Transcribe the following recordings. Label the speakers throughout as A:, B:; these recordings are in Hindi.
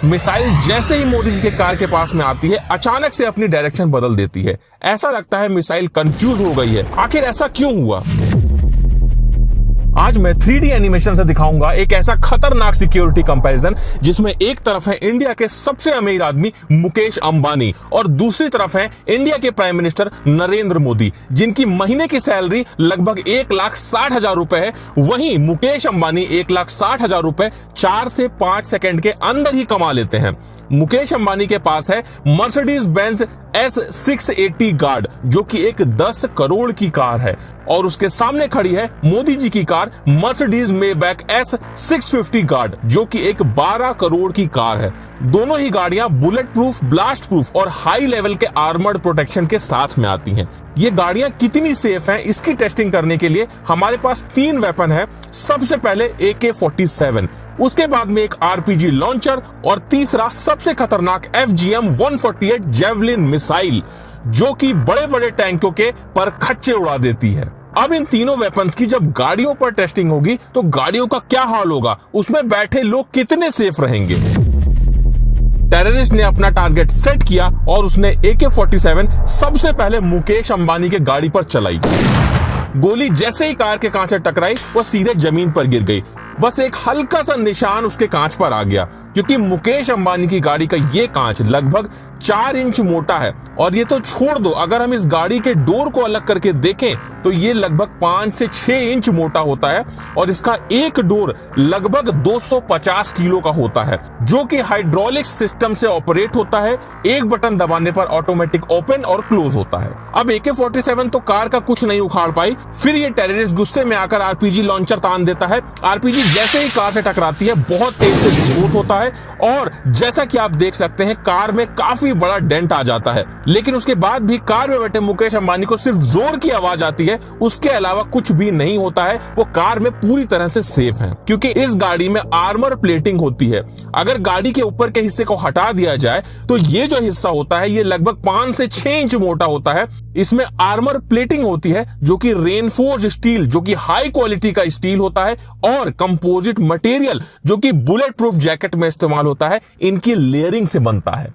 A: मिसाइल जैसे ही मोदी जी के कार के पास में आती है अचानक से अपनी डायरेक्शन बदल देती है। ऐसा लगता है मिसाइल कंफ्यूज हो गई है। आखिर ऐसा क्यों हुआ? आज मैं 3D एनिमेशन से दिखाऊंगा एक ऐसा खतरनाक सिक्योरिटी कंपैरिजन जिसमें एक तरफ है इंडिया के सबसे अमीर आदमी मुकेश अंबानी और दूसरी तरफ है इंडिया के प्राइम मिनिस्टर नरेंद्र मोदी, जिनकी महीने की सैलरी लगभग 1,60,000 रुपए है। वहीं मुकेश अंबानी 1,60,000 रुपए 4 से 5 सेकंड के अंदर ही कमा लेते हैं। मुकेश अंबानी के पास है मर्सिडीज बेंज S680 गार्ड, जो कि एक 10 करोड़ की कार है, और उसके सामने खड़ी है मोदी जी की car Mercedes Maybach S650 guard, जो कि एक 12 करोड़ की कार है। दोनों ही गाड़ियां बुलेट प्रूफ, ब्लास्ट प्रूफ और हाई लेवल के आर्मर्ड प्रोटेक्शन के साथ में आती हैं। ये गाड़ियां कितनी सेफ हैं, इसकी टेस्टिंग करने के लिए हमारे पास 3 वेपन है। सबसे पहले AK-47, उसके बाद में एक RPG लॉन्चर और तीसरा सबसे खतरनाक FGM-148 जेवलिन मिसाइल, जो कि बड़े बड़े टैंकों के पर खच्चे उड़ा देती है। अब इन तीनों वेपन्स की जब गाड़ियों पर टेस्टिंग होगी तो गाड़ियों का क्या हाल होगा, उसमें बैठे लोग कितने सेफ रहेंगे। टेररिस्ट ने अपना टारगेट सेट किया और उसने AK-47 सबसे पहले मुकेश अंबानी के गाड़ी पर चलाई। गोली जैसे ही कार के कांच से टकराई वह सीधे जमीन पर गिर गई। बस एक हल्का सा निशान उसके कांच पर आ गया, क्योंकि मुकेश अंबानी की गाड़ी का ये कांच लगभग 4 इंच मोटा है। और ये तो छोड़ दो, अगर हम इस गाड़ी के डोर को अलग करके देखें तो ये लगभग 5 से 6 इंच मोटा होता है और इसका एक डोर लगभग 250 किलो का होता है, जो कि हाइड्रोलिक सिस्टम से ऑपरेट होता है। एक बटन दबाने पर ऑटोमेटिक ओपन और क्लोज होता है। अब AK-47 तो कार का कुछ नहीं उखाड़ पाई। फिर ये टेररिस्ट गुस्से में आकर RPG लॉन्चर तान देता है। RPG जैसे ही कार से टकराती है बहुत तेज से विस्फोट होता है और जैसा कि आप देख सकते हैं कार में काफी बड़ा डेंट आ जाता है। लेकिन उसके बाद भी कार में बैठे मुकेश अंबानी को सिर्फ जोर की आवाज आती है, उसके अलावा कुछ भी नहीं होता है। वो कार में पूरी तरह से सेफ है, क्योंकि इस गाड़ी में आर्मर प्लेटिंग होती है। अगर गाड़ी के ऊपर के हिस्से को हटा दिया जाए तो ये जो हिस्सा होता है ये लगभग 5 से 6 इंच मोटा होता है। इसमें आर्मर प्लेटिंग होती है जो कि रेनफोर्स्ड स्टील, जो कि हाई क्वालिटी का स्टील होता है, और कंपोजिट मटेरियल जो कि बुलेट प्रूफ जैकेट में इस्तेमाल होता है, इनकी लेयरिंग से बनता है।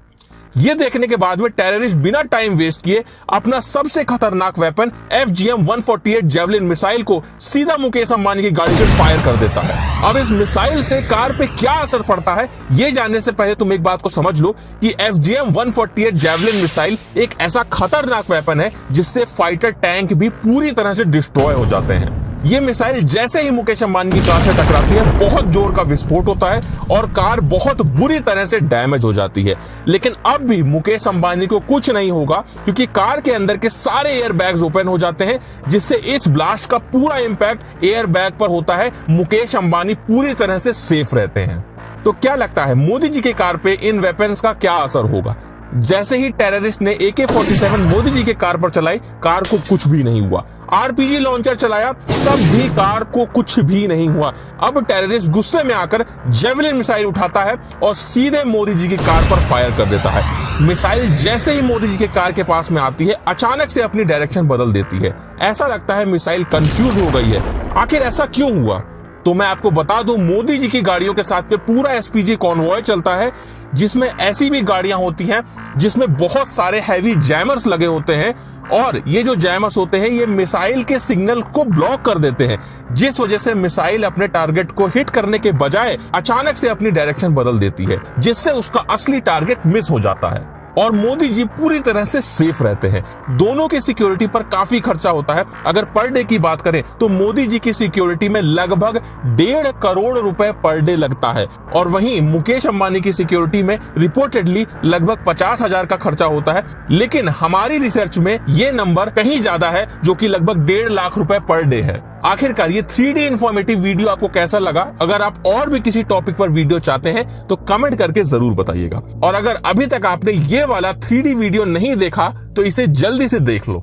A: ये देखने के बाद में टेररिस्ट बिना टाइम वेस्ट किए अपना सबसे खतरनाक वेपन FGM-148 जेवलिन मिसाइल को सीधा मुकेश अंबानी की गाड़ी पर फायर कर देता है। अब इस मिसाइल से कार पे क्या असर पड़ता है ये जानने से पहले तुम एक बात को समझ लो कि FGM-148 जेवलिन मिसाइल एक ऐसा खतरनाक वेपन है जिससे फाइटर टैंक भी पूरी तरह से डिस्ट्रॉय हो जाते हैं। ये मिसाइल जैसे ही मुकेश अंबानी की कार से टकराती है बहुत जोर का विस्फोट होता है और कार बहुत बुरी तरह से डैमेज हो जाती है। लेकिन अब भी मुकेश अंबानी को कुछ नहीं होगा, क्योंकि कार के अंदर के सारे एयर बैग्स ओपन हो जाते हैं, जिससे इस ब्लास्ट का पूरा इंपैक्ट एयर बैग पर होता है। मुकेश अंबानी पूरी तरह से सेफ रहते हैं। तो क्या लगता है मोदी जी के कार पे इन वेपन्स का क्या असर होगा? जैसे ही टेररिस्ट ने AK-47 मोदी जी के कार पर चलाई, कार को कुछ भी नहीं हुआ। RPG लॉन्चर चलाया, तब भी कार को कुछ भी नहीं हुआ। अब टेररिस्ट गुस्से में आकर जेवलिन मिसाइल उठाता है और सीधे मोदी जी की कार पर फायर कर देता है। मिसाइल जैसे ही मोदी जी के कार के पास में आती है अचानक से अपनी डायरेक्शन बदल देती है। ऐसा लगता है मिसाइल कंफ्यूज हो गई है। आखिर ऐसा क्यों हुआ? तो मैं आपको बता दूं, मोदी जी की गाड़ियों के साथ में पूरा SPG कॉन्वॉय चलता है, जिसमें ऐसी भी गाड़ियां होती हैं जिसमें बहुत सारे हैवी जैमर्स लगे होते हैं, और ये जो जैमर्स होते हैं ये मिसाइल के सिग्नल को ब्लॉक कर देते हैं, जिस वजह से मिसाइल अपने टारगेट को हिट करने के बजाय अचानक से अपनी डायरेक्शन बदल देती है, जिससे उसका असली टारगेट मिस हो जाता है और मोदी जी पूरी तरह से सेफ रहते हैं। दोनों की सिक्योरिटी पर काफी खर्चा होता है। अगर पर डे की बात करें तो मोदी जी की सिक्योरिटी में लगभग 1.5 करोड़ रुपए पर डे लगता है, और वहीं मुकेश अंबानी की सिक्योरिटी में रिपोर्टेडली लगभग 50,000 का खर्चा होता है। लेकिन हमारी रिसर्च में ये नंबर कहीं ज्यादा है, जो कि लगभग 1.5 लाख रुपए पर डे है। आखिरकार ये 3D इंफॉर्मेटिव वीडियो आपको कैसा लगा? अगर आप और भी किसी टॉपिक पर वीडियो चाहते हैं तो कमेंट करके जरूर बताइएगा। और अगर अभी तक आपने ये वाला 3D वीडियो नहीं देखा तो इसे जल्दी से देख लो।